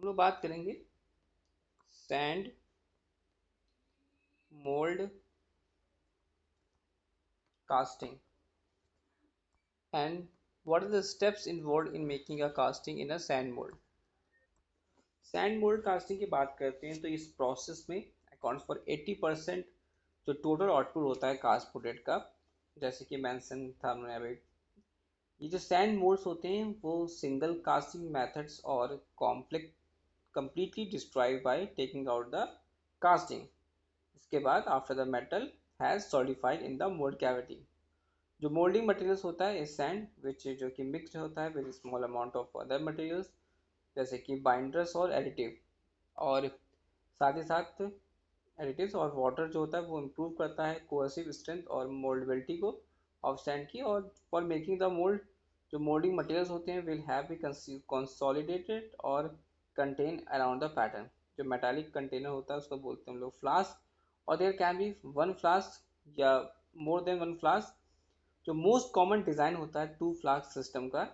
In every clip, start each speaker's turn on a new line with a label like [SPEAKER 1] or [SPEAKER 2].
[SPEAKER 1] हम लोग बात करेंगे sand mould casting and what are the steps involved in making a casting in a sand mold. Sand mould casting की बात करते हैं तो इस प्रोसेस में अकाउंट्स फॉर 80% जो टोटल आउटपुट होता है कास्ट प्रोडक्ट का, जैसे कि मेंशन था हमने अभी। ये जो सैंड मोल्ड्स होते हैं वो सिंगल कास्टिंग मेथड्स और complex completely destroyed by taking out the casting. इसके बाद after the metal has solidified in the mold cavity. जो मोल्डिंग मटेरियल्स होता है इस सैंड विच जो कि मिक्सड होता है with small amount of other materials जैसे कि बाइंडर्स और एडिटिव, और साथ ही साथ एडिटिव्स और वाटर जो होता है वो इम्प्रूव करता है कोहेसिव स्ट्रेंथ और मोल्डेबिलिटी को ऑफ सैंड की। और फॉर मेकिंग द मोल्ड जो मोल्डिंग मटेरियल्स होते हैं विल हैव बी कंसोलिडेटेड और कंटेन अराउंड द पैटर्न। जो मेटालिक कंटेनर होता है उसको बोलते हैं हम लोग फ्लास्क, और there can be one flask या मोर देन वन फ्लास्क। जो मोस्ट कॉमन डिज़ाइन होता है टू फ्लास्क सिस्टम का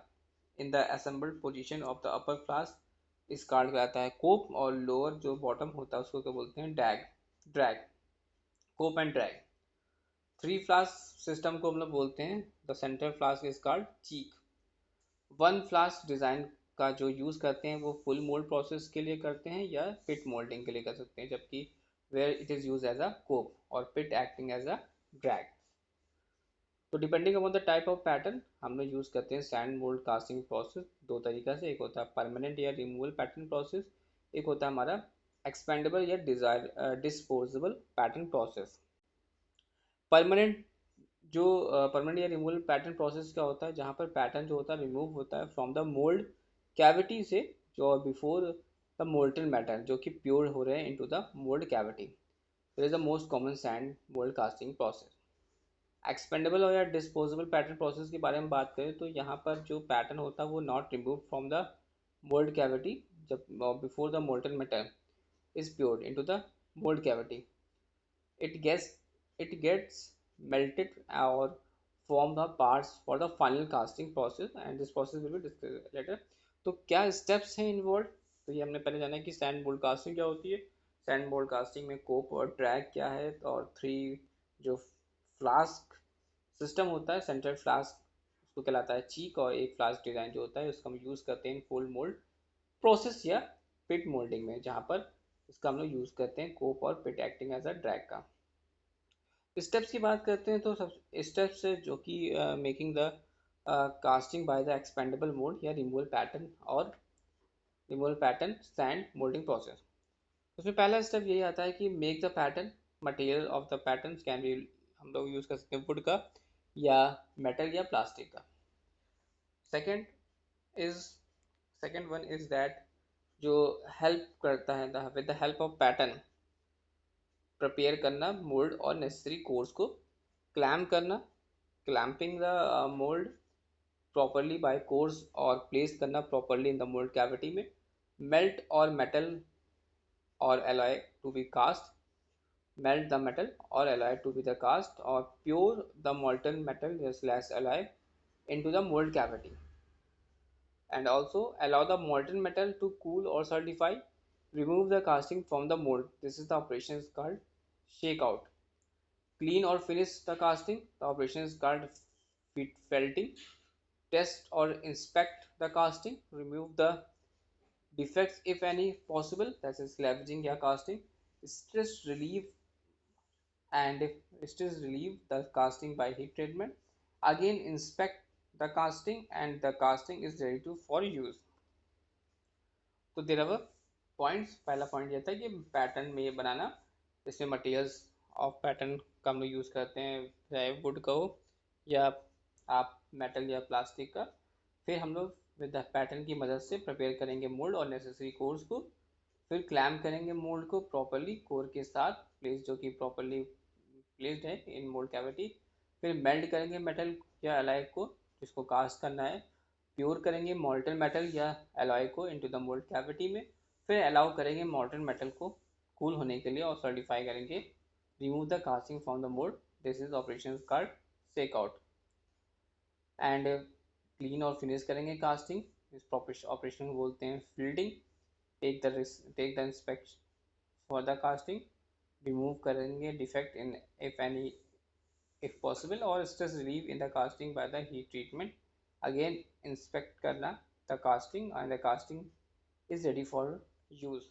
[SPEAKER 1] in the assembled position of the upper flask is called कहलाता है कोप, और लोअर जो बॉटम होता है उसको क्या बोलते हैं drag, cope and drag. Three flask system को हम लोग बोलते हैं the centre flask is called cheek. One flask design का जो यूज़ करते हैं वो फुल मोल्ड प्रोसेस के लिए करते हैं या पिट मोल्डिंग के लिए कर सकते हैं, जबकि where it is use as a cope और पिट एक्टिंग एज अ ड्रैग। तो depending upon the type of pattern हम लोग यूज़ करते हैं सैंड मोल्ड कास्टिंग प्रोसेस दो तरीका से। एक होता है परमानेंट या रिमूवल पैटर्न प्रोसेस, एक होता है हमारा एक्सपेंडेबल या डिस्पोजेबल पैटर्न प्रोसेस। परमानेंट जो परमानेंट या रिमूवल पैटर्न प्रोसेस क्या होता है, जहाँ पर पैटर्न जो होता है रिमूव होता है फ्रॉम द मोल्ड कैविटी से जो बिफोर द मोल्टन मैटर जो कि प्योर हो रहे हैं into the mould cavity. This is the most common sand mould casting process. Expendable और या डिस्पोजेबल पैटर्न प्रोसेस के बारे में बात करें तो यहाँ पर जो पैटर्न होता है वो not remove from the mould cavity जब before the molten matter is poured into the mould cavity. it gets it gets melted or form the parts for the final casting process and this process will be discussed later. तो क्या steps हैं involve, तो ये हमने पहले जाना है कि सैंड मोल्ड कास्टिंग क्या होती है। सैंड मोल्ड कास्टिंग में कोप और ड्रैग क्या है, और थ्री जो फ्लास्क सिस्टम होता है सेंट्रल फ्लास्क उसको कहलाता है चीक, और एक फ्लास्क डिज़ाइन जो होता है उसका हम यूज़ करते हैं फुल मोल्ड प्रोसेस या पिट मोल्डिंग में, जहाँ पर इसका हम लोग यूज़ करते हैं कोप और पिट एक्टिंग एज अ ड्रैग का। स्टेप्स की बात करते हैं तो सब स्टेप्स है जो कि making the casting by the expendable mould या रिमूवल पैटर्न और removal pattern sand moulding process. उसमें पहला स्टेप यही आता है कि make the pattern. Material of the pattern can be हम लोग यूज़ कर सकते हैं वुड का या मेटल या प्लास्टिक का। Second is second one is that जो हेल्प करता है with the help of pattern prepare करना मोल्ड और नेसेसरी कोर्स को क्लैम्प करना, clamping the mould properly by cores और प्लेस करना properly in the mould cavity में, मेल्ट और मेटल और alloy to be cast, melt the metal or alloy to be the cast or pour the molten metal slash alloy into the mold cavity, and also allow the molten metal to cool or solidify. Remove the casting from the mold. This is the operation is called shake out. Clean or finish the casting. The operation is called felting. Test or inspect the casting. Remove the defects if any possible. That is salvaging या casting. Stress relieve, and if stress relieve the casting by heat treatment. Again inspect the casting and the casting is ready to for use. तो there are points. पहला point ये था कि pattern में ये बनाना, इसमें materials of pattern का हम लोग यूज़ करते हैं चाहे वुड का हो या आप मेटल या प्लास्टिक का। फिर हम लोग विद द पैटर्न की मदद से प्रिपेयर करेंगे मोल्ड और नेसेसरी कोर्स को, फिर क्लैम्प करेंगे मोल्ड को प्रॉपरली कोर के साथ प्लेस जो कि प्रॉपरली प्लेस्ड है इन मोल्ड कैविटी। फिर मेल्ट करेंगे मेटल या एलॉय को जिसको कास्ट करना है, प्योर करेंगे मॉल्टन मेटल या एलॉय को इनटू द मोल्ड कैविटी में, फिर अलाउ करेंगे मॉल्टन मेटल को कूल होने के लिए और सर्टिफाई करेंगे। Remove the casting from the mould. This is operation called shake out. And clean और फिनिश करेंगे कास्टिंग, इस ऑपरेशन को बोलते हैं फील्डिंग। Take the inspection for the casting, remove करेंगे defect in if any if possible or stress relief in the casting by the heat treatment. Again inspect करना the casting and the casting is ready for use.